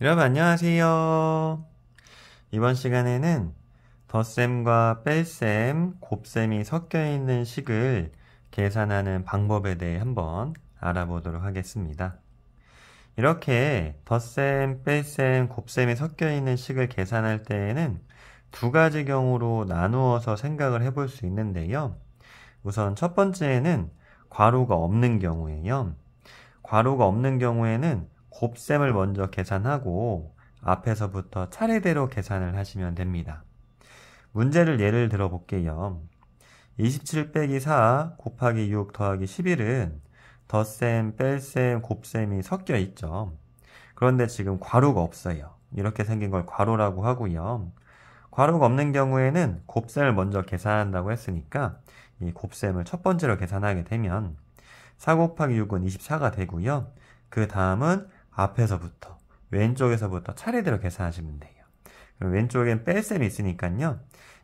여러분 안녕하세요. 이번 시간에는 덧셈과 뺄셈, 곱셈이 섞여 있는 식을 계산하는 방법에 대해 한번 알아보도록 하겠습니다. 이렇게 덧셈, 뺄셈, 곱셈이 섞여 있는 식을 계산할 때에는 두 가지 경우로 나누어서 생각을 해볼 수 있는데요. 우선 첫 번째는 괄호가 없는 경우예요. 괄호가 없는 경우에는 곱셈을 먼저 계산하고 앞에서부터 차례대로 계산을 하시면 됩니다. 문제를 예를 들어 볼게요. 27 빼기 4 곱하기 6 더하기 11은 덧셈, 뺄셈, 곱셈이 섞여 있죠. 그런데 지금 괄호가 없어요. 이렇게 생긴 걸 괄호라고 하고요. 괄호가 없는 경우에는 곱셈을 먼저 계산한다고 했으니까 이 곱셈을 첫 번째로 계산하게 되면 4 곱하기 6은 24가 되고요. 그 다음은 앞에서부터 왼쪽에서부터 차례대로 계산하시면 돼요. 그럼 왼쪽엔 뺄셈이 있으니까요.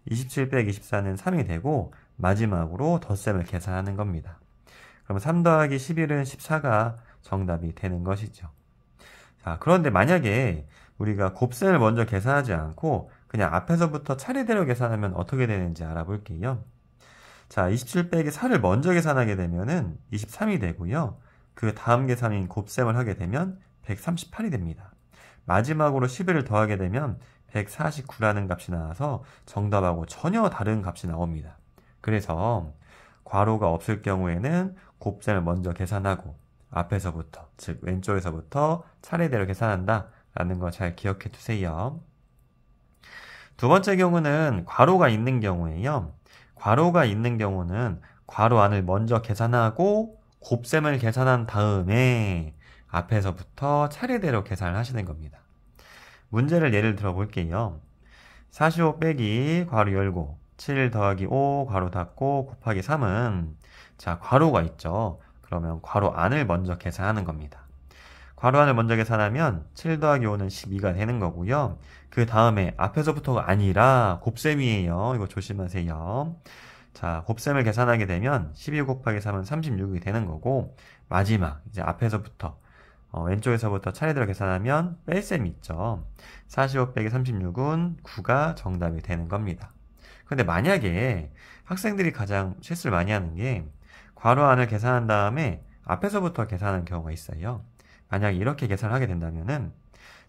27 빼기 24는 3이 되고 마지막으로 덧셈을 계산하는 겁니다. 그럼 3 더하기 11은 14가 정답이 되는 것이죠. 자, 그런데 만약에 우리가 곱셈을 먼저 계산하지 않고 그냥 앞에서부터 차례대로 계산하면 어떻게 되는지 알아볼게요. 자, 27 빼기 4를 먼저 계산하게 되면은 23이 되고요. 그 다음 계산인 곱셈을 하게 되면 138이 됩니다. 마지막으로 11을 더하게 되면 149라는 값이 나와서 정답하고 전혀 다른 값이 나옵니다. 그래서 괄호가 없을 경우에는 곱셈을 먼저 계산하고 앞에서부터, 즉 왼쪽에서부터 차례대로 계산한다 라는 거 잘 기억해 두세요. 두 번째 경우는 괄호가 있는 경우에요. 괄호가 있는 경우는 괄호 안을 먼저 계산하고 곱셈을 계산한 다음에 앞에서부터 차례대로 계산을 하시는 겁니다. 문제를 예를 들어 볼게요. 45 빼기 괄호 열고 7 더하기 5 괄호 닫고 곱하기 3은 자, 괄호가 있죠. 그러면 괄호 안을 먼저 계산하는 겁니다. 괄호 안을 먼저 계산하면 7 더하기 5는 12가 되는 거고요. 그 다음에 앞에서부터가 아니라 곱셈이에요. 이거 조심하세요. 자, 곱셈을 계산하게 되면 12 곱하기 3은 36이 되는 거고 마지막 이제 앞에서부터 왼쪽에서부터 차례대로 계산하면 뺄셈이 있죠. 45 빼기 36은 9가 정답이 되는 겁니다. 근데 만약에 학생들이 가장 실수를 많이 하는 게 괄호 안을 계산한 다음에 앞에서부터 계산하는 경우가 있어요. 만약에 이렇게 계산을 하게 된다면은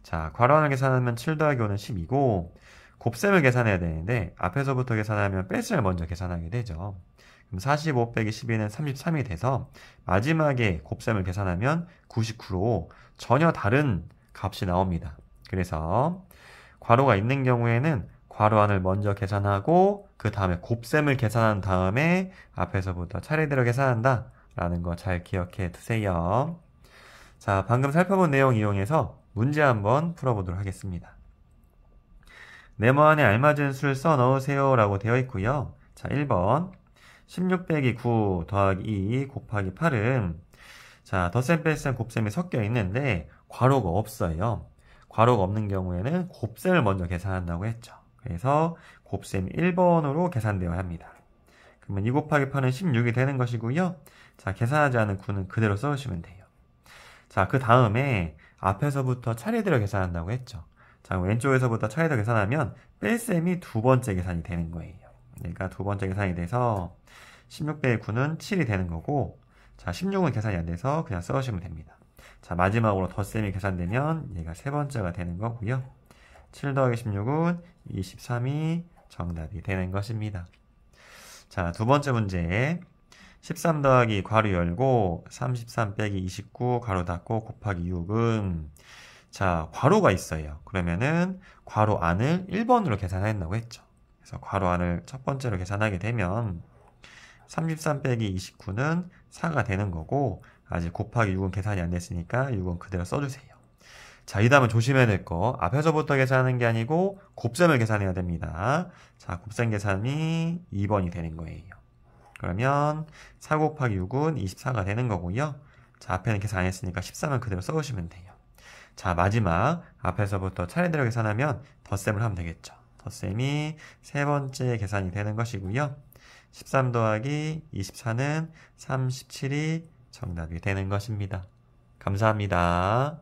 자, 괄호 안을 계산하면 7 더하기 5는 10이고 곱셈을 계산해야 되는데 앞에서부터 계산하면 뺄셈을 먼저 계산하게 되죠. 그럼 45 빼기 12는 33이 돼서 마지막에 곱셈을 계산하면 99로 전혀 다른 값이 나옵니다. 그래서 괄호가 있는 경우에는 괄호 안을 먼저 계산하고 그 다음에 곱셈을 계산한 다음에 앞에서부터 차례대로 계산한다 라는 거 잘 기억해 두세요. 자, 방금 살펴본 내용 이용해서 문제 한번 풀어보도록 하겠습니다. 네모 안에 알맞은 수를 써 넣으세요 라고 되어 있고요. 자, 1번 16 빼기 9 더하기 2 곱하기 8은 자, 덧셈 뺄셈 곱셈이 섞여 있는데 괄호가 없어요. 괄호가 없는 경우에는 곱셈을 먼저 계산한다고 했죠. 그래서 곱셈 1번으로 계산되어야 합니다. 그러면 2 곱하기 8은 16이 되는 것이고요. 자, 계산하지 않은 9는 그대로 써주시면 돼요. 자, 그 다음에 앞에서부터 차례대로 계산한다고 했죠. 자, 왼쪽에서부터 차례대로 계산하면 뺄셈이 두 번째 계산이 되는 거예요. 그러니까 두 번째 계산이 돼서 16 빼기 9는 7이 되는 거고 자, 16은 계산이 안 돼서 그냥 써주시면 됩니다. 자, 마지막으로 덧셈이 계산되면 얘가 세 번째가 되는 거고요. 7 더하기 16은 23이 정답이 되는 것입니다. 자, 두 번째 문제 13 더하기 괄호 열고 33 빼기 29 괄호 닫고 곱하기 6은 자, 괄호가 있어요. 그러면은 괄호 안을 1번으로 계산한다고 했죠. 그래서 괄호 안을 첫 번째로 계산하게 되면 33 빼기 29는 4가 되는 거고 아직 곱하기 6은 계산이 안 됐으니까 6은 그대로 써주세요. 자, 이 다음은 조심해야 될 거 앞에서부터 계산하는 게 아니고 곱셈을 계산해야 됩니다. 자, 곱셈 계산이 2번이 되는 거예요. 그러면 4 곱하기 6은 24가 되는 거고요. 자, 앞에는 계산 안 했으니까 13은 그대로 써주시면 돼요. 자, 마지막 앞에서부터 차례대로 계산하면 덧셈을 하면 되겠죠. 덧셈이 세 번째 계산이 되는 것이고요. 13 더하기 24는 37이 정답이 되는 것입니다. 감사합니다.